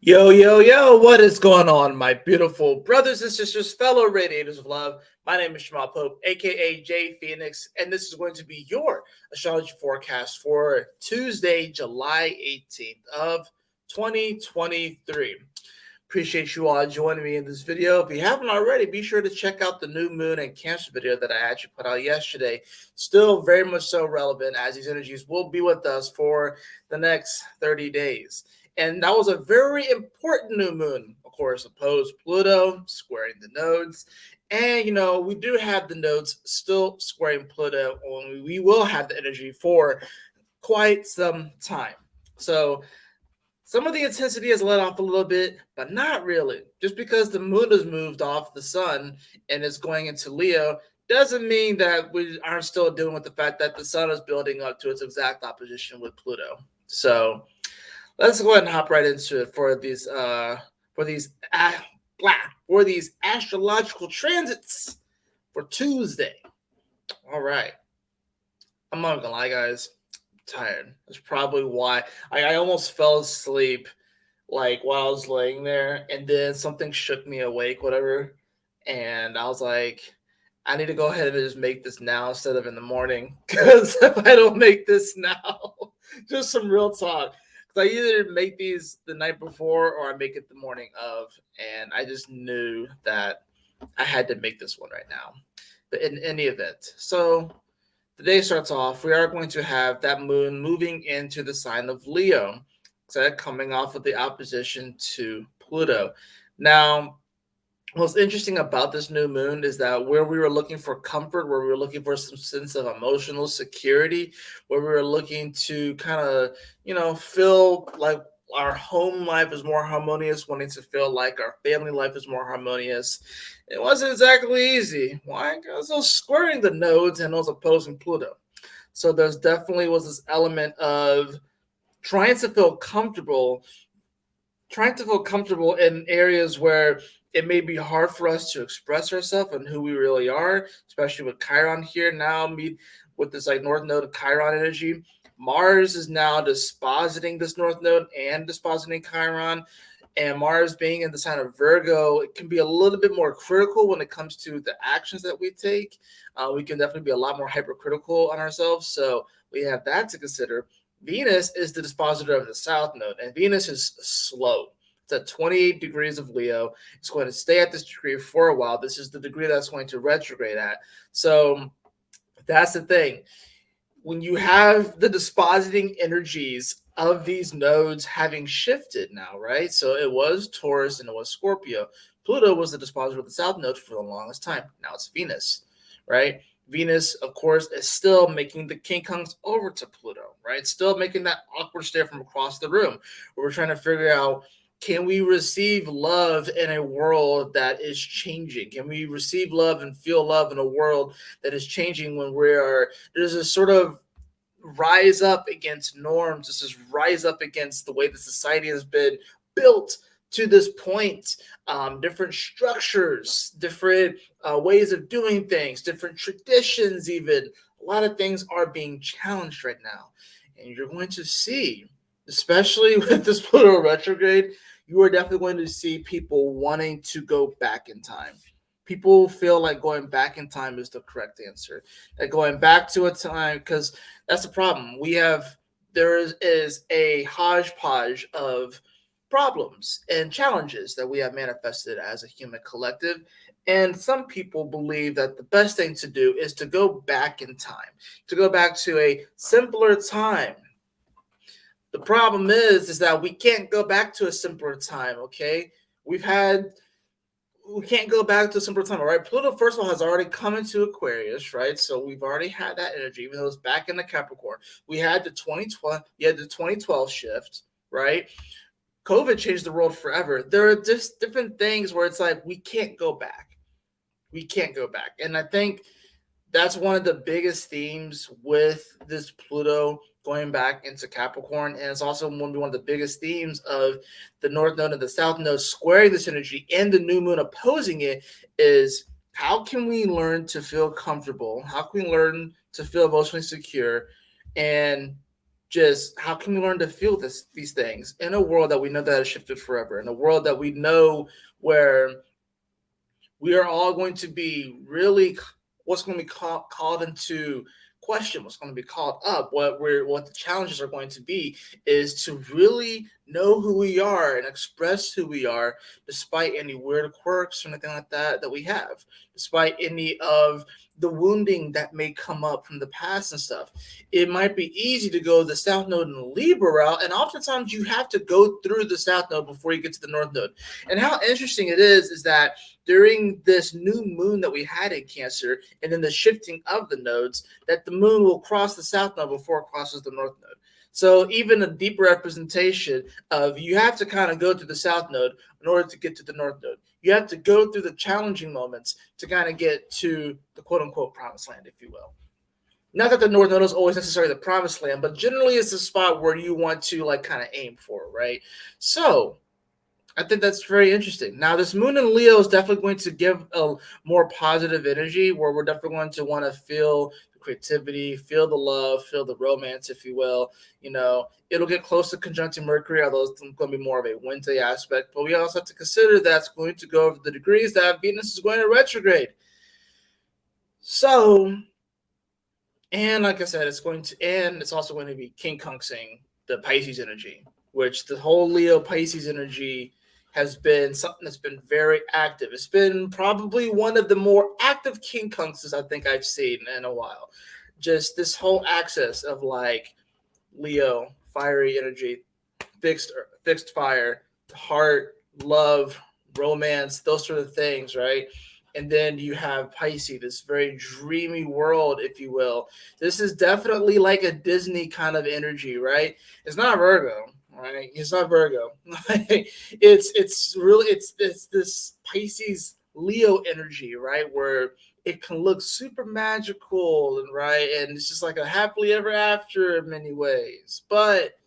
Yo, yo, yo, what is going on, my beautiful brothers and sisters, fellow radiators of love? My name is Jamal Pope, aka J Phoenix, and this is going to be your astrology forecast for Tuesday, July 18th of 2023. Appreciate you all joining me in this video. If you haven't already, be sure to check out the new moon and Cancer video that I actually put out yesterday. Still very much so relevant, as these energies will be with us for the next 30 days. And that was a very important new moon, of course, opposed Pluto, squaring the nodes. And, we do have the nodes still squaring Pluto, only we will have the energy for quite some time. So some of the intensity has let off a little bit, but not really. Just because the moon has moved off the sun and is going into Leo doesn't mean that we aren't still dealing with the fact that the sun is building up to its exact opposition with Pluto. So let's go ahead and hop right into it for these astrological transits for Tuesday. All right. I'm not gonna lie, guys. I'm tired. That's probably why I almost fell asleep like while I was laying there, and then something shook me awake, whatever. And I was like, I need to go ahead and just make this now instead of in the morning. Because if I don't make this now, just some real talk. Because I either make these the night before or I make it the morning of. And I just knew that I had to make this one right now. But in any event, so the day starts off. We are going to have that moon moving into the sign of Leo, so coming off of the opposition to Pluto. Now, what's interesting about this new moon is that where we were looking for comfort, where we were looking for some sense of emotional security, where we were looking to kind of, feel like our home life is more harmonious, wanting to feel like our family life is more harmonious. It wasn't exactly easy. Why? Because those squaring the nodes and those opposing Pluto. So there's definitely was this element of trying to feel comfortable, in areas where it may be hard for us to express ourselves and who we really are, especially with Chiron here now, with this like North Node of Chiron energy. Mars is now dispositing this North Node and dispositing Chiron. And Mars being in the sign of Virgo, it can be a little bit more critical when it comes to the actions that we take. We can definitely be a lot more hypercritical on ourselves. So we have that to consider. Venus is the dispositor of the South Node, and Venus is slow. It's at 28 degrees of Leo. It's going to stay at this degree for a while. This is the degree that's going to retrograde at. So that's the thing. When you have the dispositing energies of these nodes having shifted now, right? So it was Taurus and it was Scorpio. Pluto was the dispositor of the South Node for the longest time. Now it's Venus, right? Venus, of course, is still making the King Kongs over to Pluto, right? Still making that awkward stare from across the room where we're trying to figure out, can we receive love in a world that is changing? Can we receive love and feel love in a world that is changing when there's a sort of rise up against norms. This is rise up against the way the society has been built to this point, different structures, different ways of doing things, different traditions, even. A lot of things are being challenged right now. And you're going to see, especially with this Pluto retrograde, you are definitely going to see people wanting to go back in time. People feel like going back in time is the correct answer. That going back to a time, because that's the problem. There is a hodgepodge of problems and challenges that we have manifested as a human collective. And some people believe that the best thing to do is to go back in time, to go back to a simpler time. The problem is that we can't go back to a simpler time, okay? We can't go back to a simpler time, all right? Pluto, first of all, has already come into Aquarius, right? So we've already had that energy, even though it's back in the Capricorn. We had the 2012 shift, right? COVID changed the world forever. There are just different things where it's like we can't go back. We can't go back. And I think that's one of the biggest themes with this Pluto going back into Capricorn. And it's also one of the biggest themes of the North Node and the South Node squaring this energy and the new moon opposing it is, how can we learn to feel comfortable? How can we learn to feel emotionally secure and just how can we learn to feel these things in a world that we know that has shifted forever, in a world that we know where we are all going to be really what's going to be called into question, what's going to be called up, what the challenges are going to be is to really know who we are and express who we are despite any weird quirks or anything like that we have, despite any of the wounding that may come up from the past and stuff. It might be easy to go the south node and the Libra route, and oftentimes you have to go through the south node before you get to the north node. And how interesting it is that during this new moon that we had in Cancer, and then the shifting of the nodes, that the moon will cross the south node before it crosses the north node. So even a deeper representation of you have to kind of go to the south node in order to get to the north node. You have to go through the challenging moments to kind of get to the quote unquote promised land, if you will. Not that the north node is always necessarily the promised land, but generally it's the spot where you want to like kind of aim for, right? So I think that's very interesting. Now, this moon in Leo is definitely going to give a more positive energy where we're definitely going to want to feel the creativity, feel the love, feel the romance, if you will. You know, it'll get close to conjuncting Mercury, although it's going to be more of a Wednesday aspect. But we also have to consider that's going to go over the degrees that Venus is going to retrograde. So, and like I said, it's also going to be quincunxing the Pisces energy, which the whole Leo Pisces energy has been something that's been very active. It's been probably one of the more active quincunxes I think I've seen in a while. Just this whole axis of like Leo, fiery energy, fixed fire, heart, love, romance, those sort of things, right? And then you have Pisces, this very dreamy world, if you will. This is definitely like a Disney kind of energy, right? It's not Virgo, right? It's not Virgo. It's this Pisces Leo energy, right? Where it can look super magical and right, and it's just like a happily ever after in many ways. But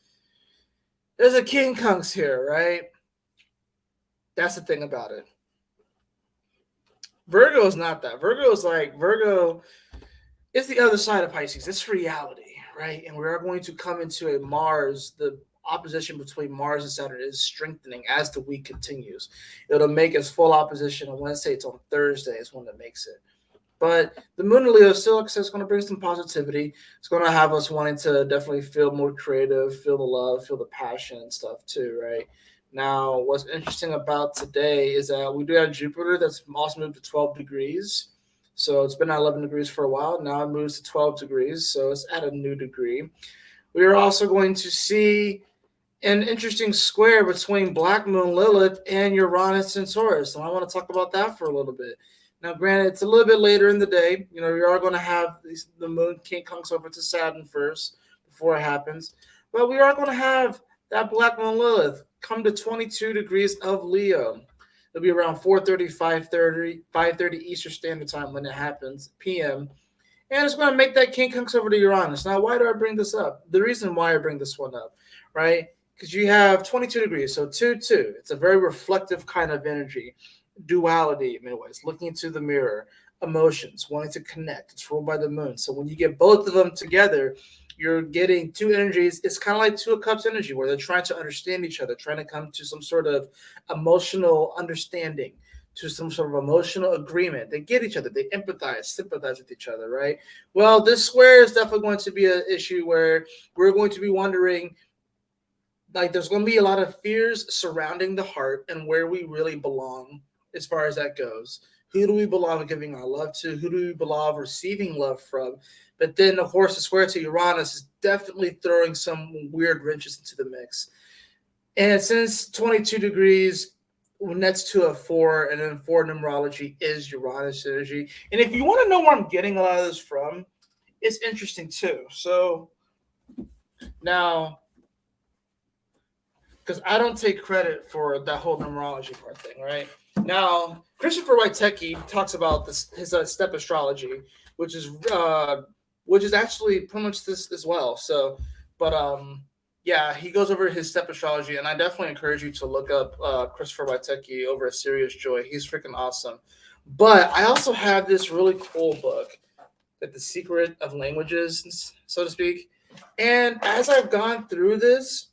there's a quincunx here, right? That's the thing about it. Virgo is not that. Virgo is the other side of Pisces. It's reality, right? And we are going to come into a Mars. The opposition between Mars and Saturn is strengthening as the week continues. It'll make its full opposition on Wednesday. It's on Thursday is when it makes it. But the moon in Leo still is going to bring some positivity. It's going to have us wanting to definitely feel more creative, feel the love, feel the passion and stuff too, right? Now, what's interesting about today is that we do have Jupiter that's also moved to 12 degrees. So it's been at 11 degrees for a while. Now it moves to 12 degrees. So it's at a new degree. We are also going to see an interesting square between Black Moon Lilith and Uranus and Taurus. And I want to talk about that for a little bit. Now, granted, it's a little bit later in the day. You know, we are going to have the moon quincunx over to Saturn first before it happens. But we are going to have that Black Moon Lilith come to 22 degrees of Leo. It'll be around 4:30, 5:30 Eastern Standard Time when it happens, p.m. And it's going to make that quincunx over to Uranus. Now, why do I bring this up? The reason why I bring this one up, right? Because you have 22 degrees, so 2-2. It's a very reflective kind of energy. Duality in many ways, looking into the mirror, emotions, wanting to connect. It's ruled by the moon. So when you get both of them together, you're getting two energies. It's kind of like two of cups energy where they're trying to understand each other, trying to come to some sort of emotional understanding, to some sort of emotional agreement. They get each other, they empathize, sympathize with each other, right? Well, this square is definitely going to be an issue where we're going to be wondering, like, there's going to be a lot of fears surrounding the heart and where we really belong as far as that goes. Who do we belong giving our love to? Who do we belong receiving love from? But then, of course, the square to Uranus is definitely throwing some weird wrenches into the mix. And since 22 degrees next to a 4, and then 4 numerology is Uranus energy. And if you want to know where I'm getting a lot of this from, it's interesting too. So now, because I don't take credit for that whole numerology part thing, right? Now, Christopher Wojtecki talks about his step astrology, which is actually pretty much this as well. So, but yeah, he goes over his step astrology, and I definitely encourage you to look up Christopher Wojtecki over at Serious Joy. He's freaking awesome. But I also have this really cool book, that The Secret of Languages, so to speak. And as I've gone through this,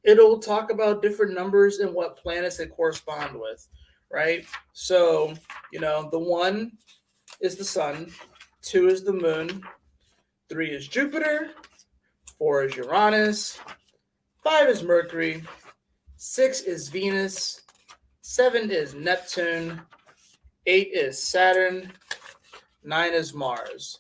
it'll talk about different numbers and what planets they correspond with, right? So, the 1 is the sun, 2 is the moon, 3 is Jupiter, 4 is Uranus, 5 is Mercury, 6 is Venus, 7 is Neptune, 8 is Saturn, 9 is Mars.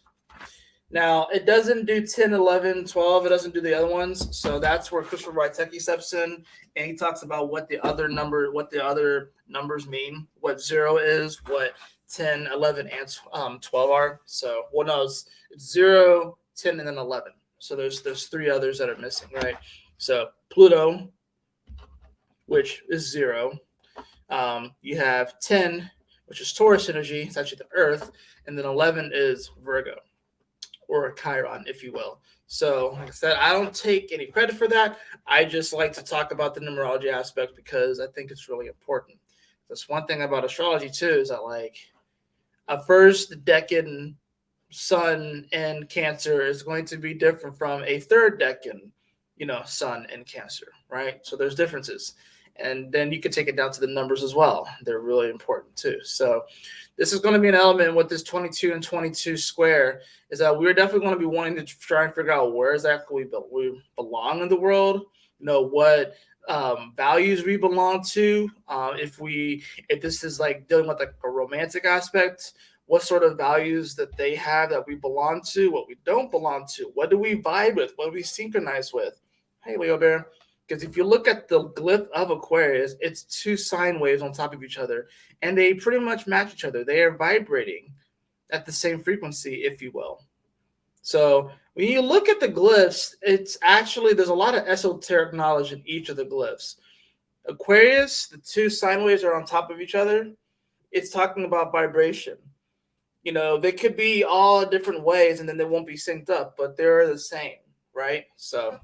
Now, it doesn't do 10, 11, 12. It doesn't do the other ones. So that's where Christopher Wojtecki steps in, and he talks about what the other numbers mean, what 0 is, what 10, 11, and 12 are. So, no, it's 0, 10, and then 11. So there's 3 others that are missing, right? So Pluto, which is 0. You have 10, which is Taurus energy. It's actually the Earth. And then 11 is Virgo, or Chiron, if you will. So, like I said, I don't take any credit for that. I just like to talk about the numerology aspect because I think it's really important. That's one thing about astrology, too, is that, like, a first decan sun in Cancer is going to be different from a third decan, sun in Cancer, right? So there's differences. And then you can take it down to the numbers as well. They're really important too. So this is going to be an element with this 22 and 22 square, is that we're definitely going to be wanting to try and figure out where exactly we belong in the world, what values we belong to. If this is like dealing with like a romantic aspect, what sort of values that they have that we belong to, what we don't belong to, what do we vibe with, what do we synchronize with. Hey, Leo Bear. Because if you look at the glyph of Aquarius, it's 2 sine waves on top of each other, and they pretty much match each other. They are vibrating at the same frequency, if you will. So when you look at the glyphs, it's actually, there's a lot of esoteric knowledge in each of the glyphs. Aquarius, the 2 sine waves are on top of each other. It's talking about vibration. They could be all different ways, and then they won't be synced up, but they're the same, right? So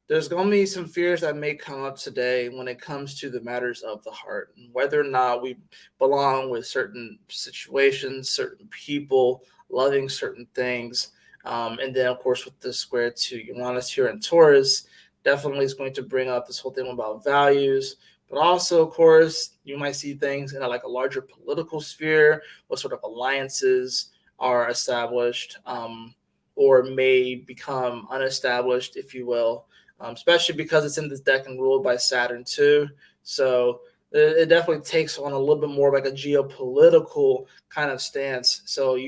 there's going to be some fears that may come up today when it comes to the matters of the heart, and whether or not we belong with certain situations, certain people, loving certain things. And then, of course, with the square to Uranus here in Taurus, definitely is going to bring up this whole thing about values. But also, of course, you might see things in a larger political sphere, what sort of alliances are established, or may become unestablished, if you will. Especially because it's in this deck and ruled by Saturn too. So it definitely takes on a little bit more like a geopolitical kind of stance. So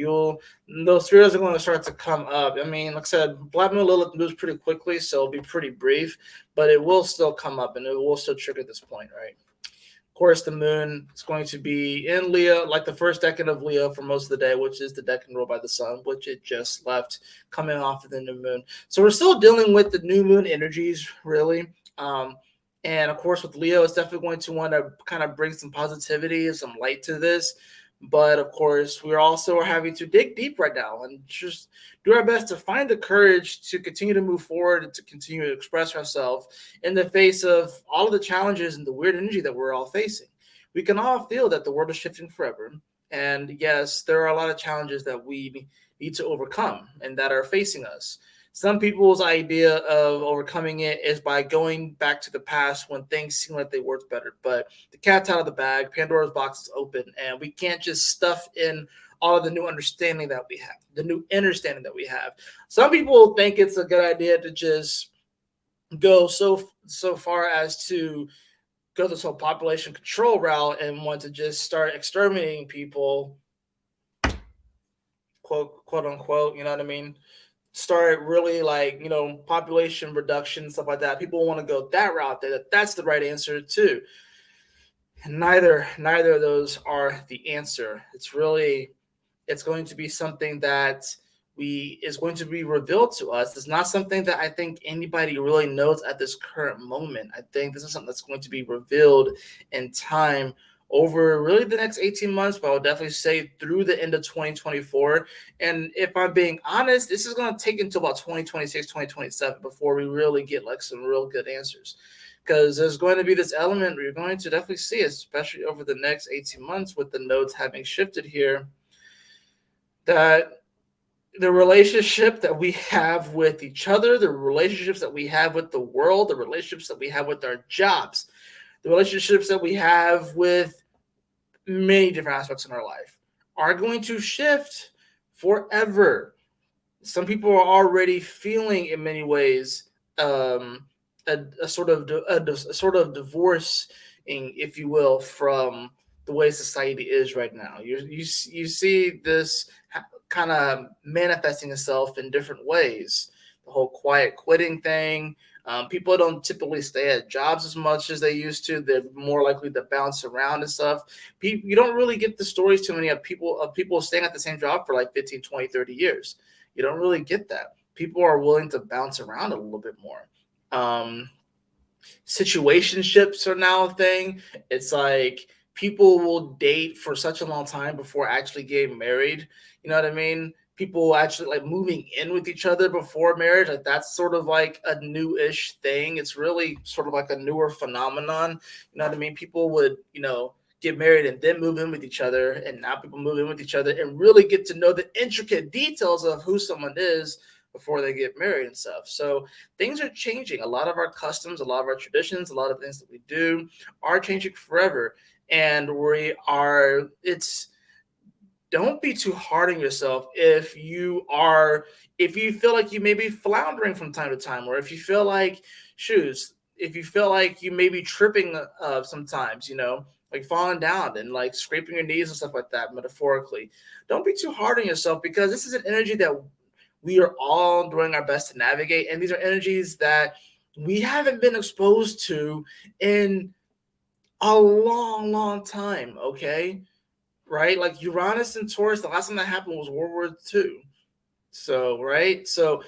those fears are going to start to come up. I mean, like I said, Black Moon Lilith moves pretty quickly, so it'll be pretty brief, but it will still come up and it will still trigger this point, right? Of course, the moon is going to be in Leo, like the first decan of Leo for most of the day, which is the decan ruled by the sun, which it just left coming off of the new moon. So we're still dealing with the new moon energies, really. And of course, with Leo, it's definitely going to want to kind of bring some positivity and some light to this. But of course, we also are having to dig deep right now and just do our best to find the courage to continue to move forward and to continue to express ourselves in the face of all of the challenges and the weird energy that we're all facing. We can all feel that the world is shifting forever. And yes, there are a lot of challenges that we need to overcome and that are facing us. Some people's idea of overcoming it is by going back to the past when things seem like they worked better. But the cat's out of the bag, Pandora's box is open, and we can't just stuff in all of the new understanding that we have, the new understanding that we have. Some people think it's a good idea to just go so far as to go this whole population control route and want to just start exterminating people, quote unquote, you know what I mean? Start really population reduction, stuff like that. People want to go that route. That's the right answer too. And neither of those are the answer. It's going to be something that is going to be revealed to us. It's not something that I think anybody really knows at this current moment. I think this is something that's going to be revealed in time over really the next 18 months, but I would definitely say through the end of 2024. And if I'm being honest, this is going to take until about 2026, 2027 before we really get some real good answers. Because there's going to be this element where you're going to definitely see, especially over the next 18 months with the nodes having shifted here, that the relationship that we have with each other, the relationships that we have with the world, the relationships that we have with our jobs, the relationships that we have with many different aspects in our life are going to shift forever. Some people are already feeling, in many ways, a sort of a sort of divorcing, if you will, from the way society is right now. You see this kind of manifesting itself in different ways. The whole quiet quitting thing. People don't typically stay at jobs as much as they used to. They're more likely to bounce around and stuff. You don't really get the stories too many of people staying at the same job for like 15, 20, 30 years. You don't really get that. People are willing to bounce around a little bit more. Situationships are now a thing. It's like people will date for such a long time before actually getting married. You know what I mean? People actually like moving in with each other before marriage. Like that's sort of like a new-ish thing. It's really sort of like a newer phenomenon. You know what I mean? People would, get married and then move in with each other, and now people move in with each other and really get to know the intricate details of who someone is before they get married and stuff. So things are changing. A lot of our customs, a lot of our traditions, a lot of things that we do are changing forever. And it's don't be too hard on yourself if you feel like you may be floundering from time to time, or if you feel like if you feel like you may be tripping sometimes, like falling down and like scraping your knees and stuff like that, metaphorically. Don't be too hard on yourself, because this is an energy that we are all doing our best to navigate. And these are energies that we haven't been exposed to in a long, long time. Okay. Right. Like Uranus and Taurus, the last time that happened was World War II. So, right. So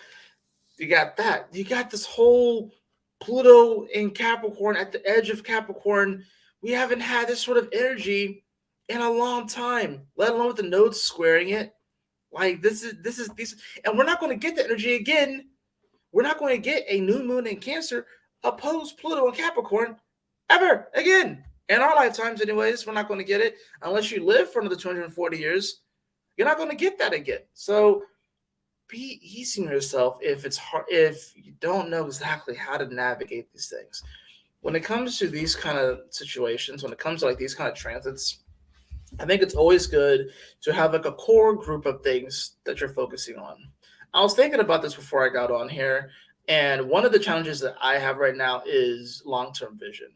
you got that. You got this whole Pluto in Capricorn at the edge of Capricorn. We haven't had this sort of energy in a long time, let alone with the nodes squaring it. Like this is, and we're not going to get the energy again. We're not going to get a new moon in Cancer opposed Pluto in Capricorn ever again in our lifetimes. Anyways, we're not going to get it unless you live for another 240 years. You're not going to get that again. So be easy on yourself if it's hard, if you don't know exactly how to navigate these things. When it comes to these kind of situations, when it comes to like these kind of transits, I think it's always good to have like a core group of things that you're focusing on. I was thinking about this before I got on here, and one of the challenges that I have right now is long-term vision.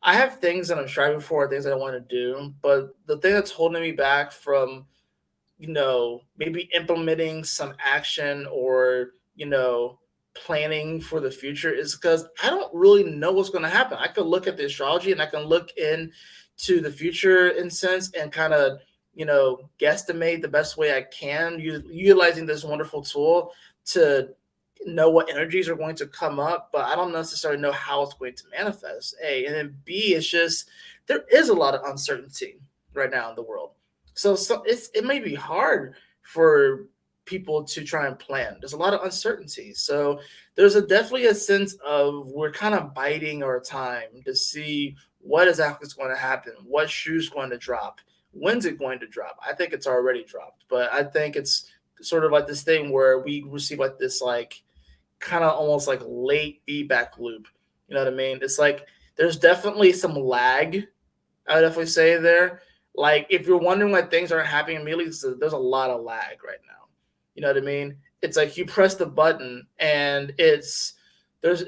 I have things that I'm striving for, things that I want to do, but the thing that's holding me back from, maybe implementing some action or, planning for the future is because I don't really know what's going to happen. I could look at the astrology and I can look into the future in sense and kind of, guesstimate the best way I can, utilizing this wonderful tool to know what energies are going to come up, but I don't necessarily know how it's going to manifest. A, and then B, it's just there is a lot of uncertainty right now in the world. So it may be hard for people to try and plan. There's a lot of uncertainty. So there's definitely a sense of we're kind of biding our time to see what exactly is going to happen, what shoe's going to drop, when's it going to drop. I think it's already dropped, but I think it's sort of like this thing where we receive like this like kind of almost like late feedback loop. You know what I mean? It's like there's definitely some lag, I would definitely say there. Like if you're wondering why things aren't happening immediately, there's a lot of lag right now. You know what I mean? It's like you press the button and it's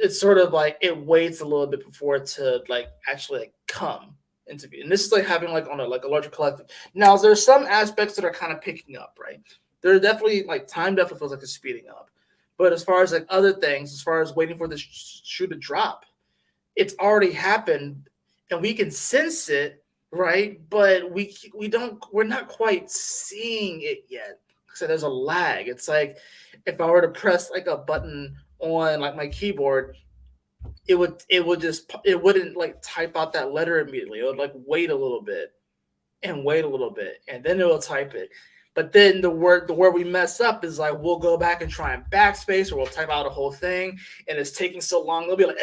sort of like it waits a little bit before it to like actually like come into view. And this is like having like on a larger collective. Now there's some aspects that are kind of picking up, right? There are definitely like time definitely feels like it's speeding up. But as far as like other things, as far as waiting for this shoe to drop, it's already happened and we can sense it, right? But we're not quite seeing it yet. So there's a lag. It's like if I were to press like a button on like my keyboard, it wouldn't like type out that letter immediately. It would like wait a little bit and wait a little bit and then it will type it. But then the word we mess up is like we'll go back and try and backspace, or we'll type out a whole thing and it's taking so long. They'll be like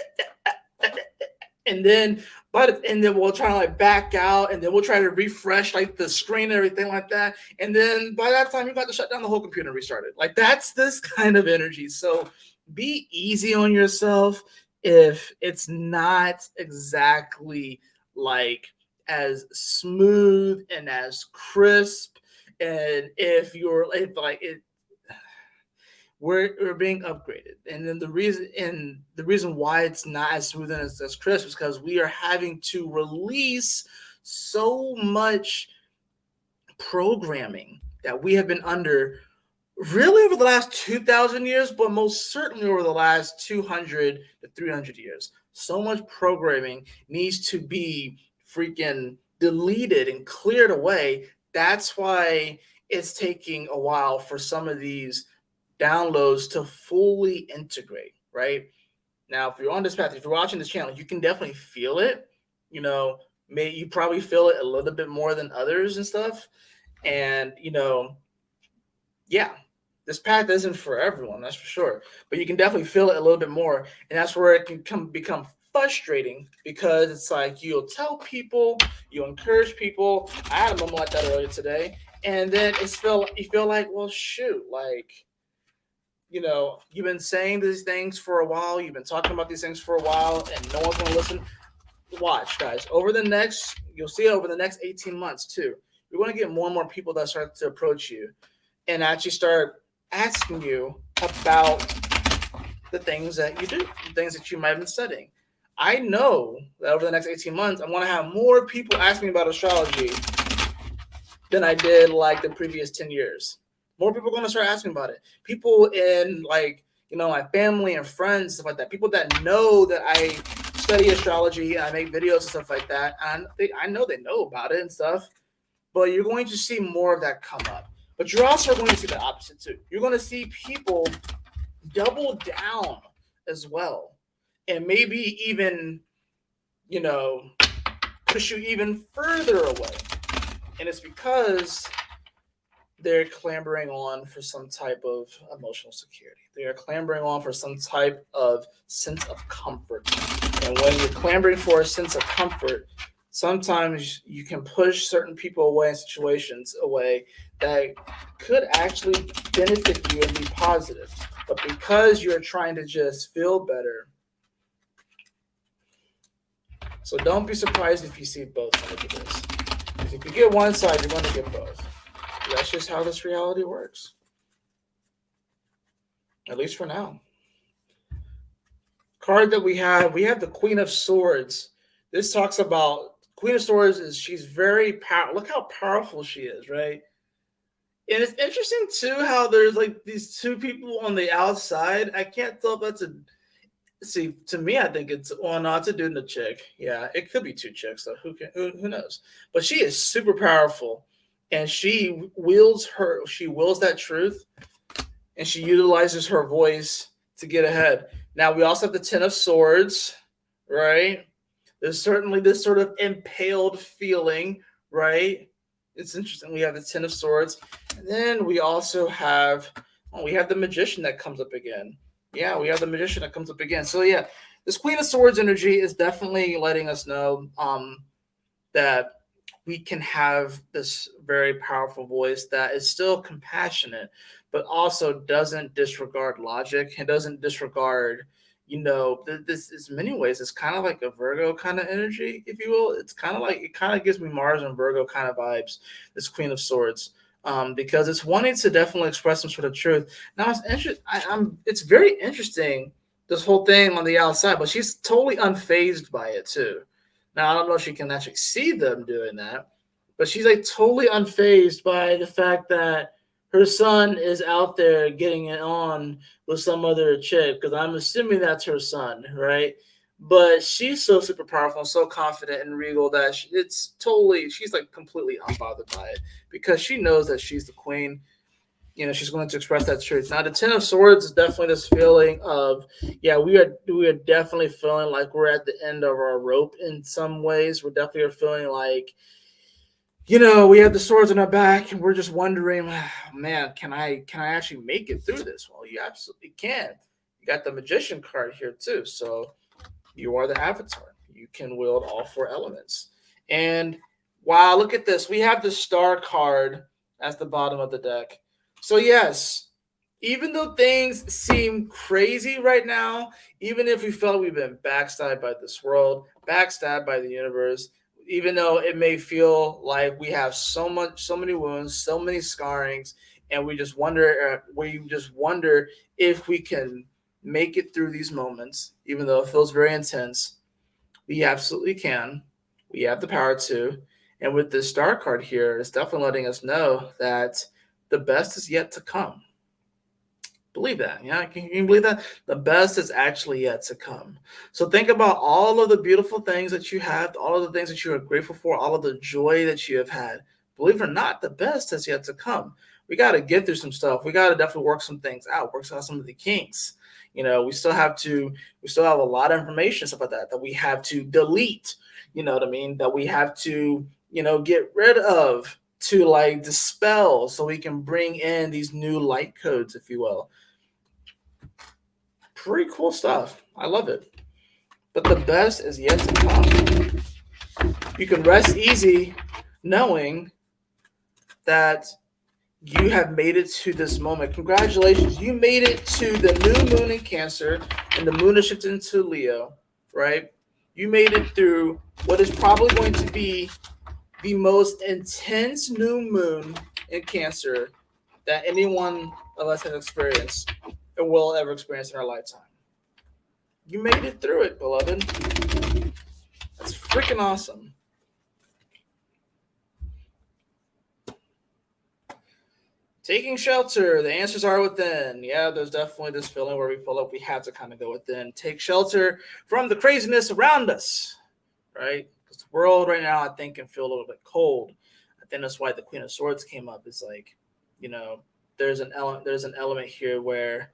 and then and then we'll try to like back out, and then we'll try to refresh like the screen and everything like that. And then by that time, you got to shut down the whole computer and restart it. Like that's this kind of energy. So be easy on yourself if it's not exactly like as smooth and as crisp, and if we're being upgraded. And then the reason why it's not as smooth and as crisp is because we are having to release so much programming that we have been under really over the last 2,000 years, but most certainly over the last 200 to 300 years. So much programming needs to be freaking deleted and cleared away. That's why it's taking a while for some of these downloads to fully integrate, right? Now, if you're on this path, if you're watching this channel, you can definitely feel it. You know, you probably feel it a little bit more than others and stuff. And, yeah, this path isn't for everyone, that's for sure. But you can definitely feel it a little bit more. And that's where it can become frustrating, because it's like you'll tell people, you encourage people. I had a moment like that earlier today. And then you feel like, well, shoot, like, you've been saying these things for a while. You've been talking about these things for a while, and no one's going to listen. Watch, guys. You'll see over the next 18 months, too. You're going to get more and more people that start to approach you and actually start asking you about the things that you do, the things that you might have been studying. I know that over the next 18 months, I'm going to have more people ask me about astrology than I did like the previous 10 years. More people are going to start asking about it. People in my family and friends, stuff like that. People that know that I study astrology and I make videos and stuff like that. And I know they know about it and stuff. But you're going to see more of that come up. But you're also going to see the opposite too. You're going to see people double down as well. And maybe even, push you even further away. And it's because they're clambering on for some type of emotional security. They are clambering on for some type of sense of comfort. And when you're clambering for a sense of comfort, sometimes you can push certain people away and situations away that could actually benefit you and be positive. But because you're trying to just feel better, so don't be surprised if you see both sides of this. Because if you get one side, you're going to get both. That's just how this reality works. At least for now. Card that we have the Queen of Swords. This talks about Queen of Swords she's very powerful. Look how powerful she is, right? And it's interesting too how there's like these two people on the outside. I can't tell if that's to me, I think it's it's a dude and a chick. Yeah, it could be two chicks though. Who knows? But she is super powerful. And she wields that truth, and she utilizes her voice to get ahead. Now we also have the Ten of Swords, right? There's certainly this sort of impaled feeling, right? It's interesting. We have the Ten of Swords, and then we also have the Magician that comes up again. Yeah, we have the Magician that comes up again. So yeah, this Queen of Swords energy is definitely letting us know that we can have this very powerful voice that is still compassionate, but also doesn't disregard logic and doesn't disregard, this is many ways. It's kind of like a Virgo kind of energy, if you will. It's kind of like, it kind of gives me Mars and Virgo kind of vibes, this Queen of Swords, because it's wanting to definitely express some sort of truth. Now, it's very interesting, this whole thing on the outside, but she's totally unfazed by it too. Now, I don't know if she can actually see them doing that, but she's like totally unfazed by the fact that her son is out there getting it on with some other chick, because I'm assuming that's her son, right? But she's so super powerful and so confident and regal that she's like completely unbothered by it, because she knows that she's the queen. She's going to express that truth. Now, the Ten of Swords is definitely this feeling of, yeah, we are definitely feeling like we're at the end of our rope in some ways. We're definitely feeling like, we have the swords on our back, and we're just wondering, man, can I actually make it through this? Well, you absolutely can. You got the Magician card here too, so you are the Avatar. you can wield all 4 elements. And wow, look at this. We have the star card at the bottom of the deck. So yes, even though things seem crazy right now, even if we felt we've been backstabbed by this world, backstabbed by the universe, even though it may feel like we have so many wounds, so many scarrings, and we just wonder if we can make it through these moments, even though it feels very intense. We absolutely can. We have the power to. And with this star card here, it's definitely letting us know that the best is yet to come. Believe that. Yeah, can you believe that? The best is actually yet to come. So think about all of the beautiful things that you have, all of the things that you are grateful for, all of the joy that you have had. Believe it or not, the best is yet to come. We got to get through some stuff. We got to definitely work some things out, work out some of the kinks. We still have a lot of information, stuff like that we have to delete, you know what I mean? That we have to, get rid of, to like dispel, so we can bring in these new light codes, if you will. Pretty cool stuff. I love it. But the best is yet to come. You can rest easy knowing that you have made it to this moment. Congratulations. You made it to the new moon in Cancer, and the moon is shifted into Leo, right? You made it through what is probably going to be the most intense new moon in Cancer that anyone of us has experienced and will ever experience in our lifetime. You made it through it, beloved. That's freaking awesome. Taking shelter, the answers are within. Yeah, there's definitely this feeling where we feel like we have to kind of go within. Take shelter from the craziness around us, right? Because the world right now, I think, can feel a little bit cold. I think that's why the Queen of Swords came up. It's like, there's an element here where,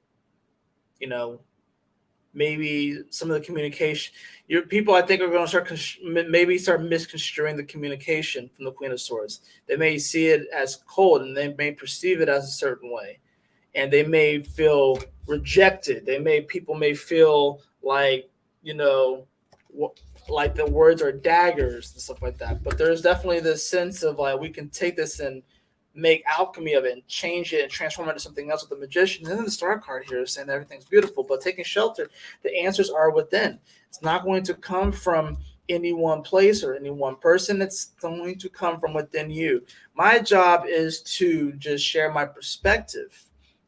maybe some of the communication, your people, I think, are going to start misconstruing the communication from the Queen of Swords. They may see it as cold, and they may perceive it as a certain way, and they may feel rejected. People may feel like, like the words are daggers and stuff like that. But there's definitely this sense of like, we can take this and make alchemy of it and change it and transform it into something else with the Magician. And then the star card here is saying that everything's beautiful, but taking shelter, the answers are within. It's not going to come from any one place or any one person. It's going to come from within you. My job is to just share my perspective,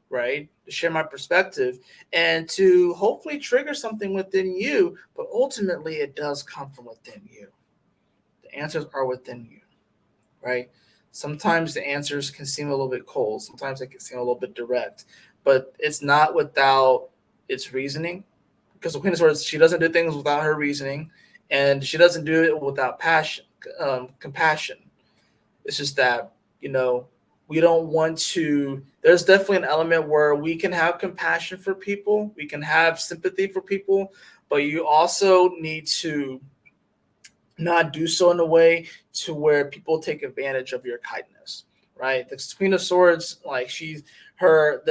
right? To share my perspective and to hopefully trigger something within you, but ultimately it does come from within you. The answers are within you, right? Sometimes the answers can seem a little bit cold. Sometimes they can seem a little bit direct, but it's not without its reasoning. Because the Queen of Swords, she doesn't do things without her reasoning, and she doesn't do it without compassion. It's just that, we don't want to. There's definitely an element where we can have compassion for people, we can have sympathy for people, but you also need to not do so in a way to where people take advantage of your kindness, right? The Queen of Swords, like her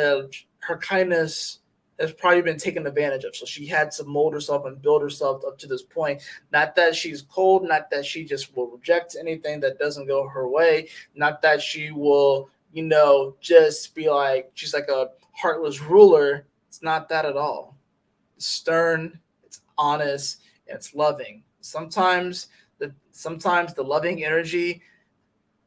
kindness has probably been taken advantage of. So she had to mold herself and build herself up to this point. Not that she's cold, not that she just will reject anything that doesn't go her way, not that she will, just be like, she's like a heartless ruler. It's not that at all. It's stern, it's honest, and it's loving. Sometimes the loving energy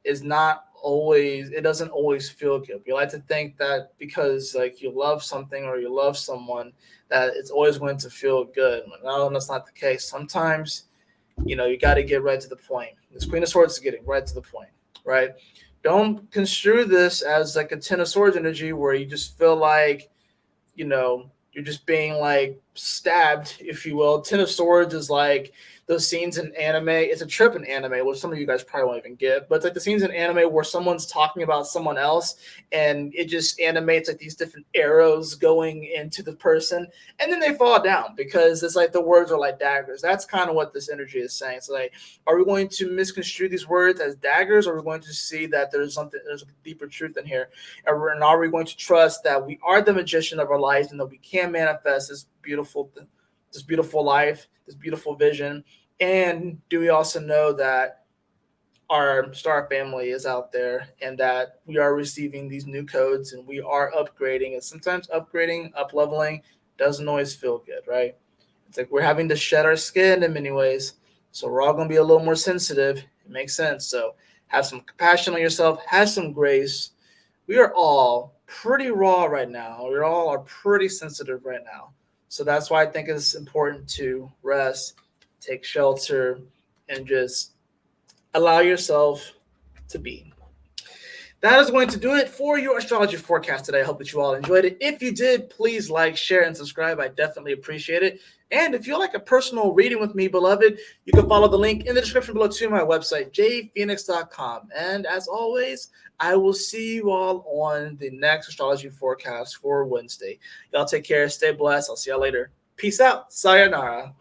is not always, it doesn't always feel good. We like to think that because like you love something or you love someone that it's always going to feel good. No, that's not the case. Sometimes, you got to get right to the point. This Queen of Swords is getting right to the point, right? Don't construe this as like a Ten of Swords energy where you just feel like, you're just being like stabbed, if you will. Ten of Swords is like those scenes in anime. It's a trip in anime, which some of you guys probably won't even get, but it's like the scenes in anime where someone's talking about someone else and it just animates like these different arrows going into the person, and then they fall down because it's like the words are like daggers. That's kind of what this energy is saying. So like, are we going to misconstrue these words as daggers, or are we going to see that there's a deeper truth in here? And are we going to trust that we are the magician of our lives and that we can manifest this beautiful life, this beautiful vision, And do we also know that our star family is out there and that we are receiving these new codes and we are upgrading? And sometimes upgrading, up leveling doesn't always feel good, right? It's like we're having to shed our skin in many ways. So we're all going to be a little more sensitive. It makes sense. So have some compassion on yourself, have some grace. We are all pretty raw right now. We all are pretty sensitive right now. So that's why I think it's important to rest, take shelter, and just allow yourself to be. That is going to do it for your astrology forecast today. I hope that you all enjoyed it. If you did, please like, share, and subscribe. I definitely appreciate it. And if you like a personal reading with me, beloved, you can follow the link in the description below to my website, jphoenix.com. And as always, I will see you all on the next astrology forecast for Wednesday. Y'all take care. Stay blessed. I'll see y'all later. Peace out. Sayonara.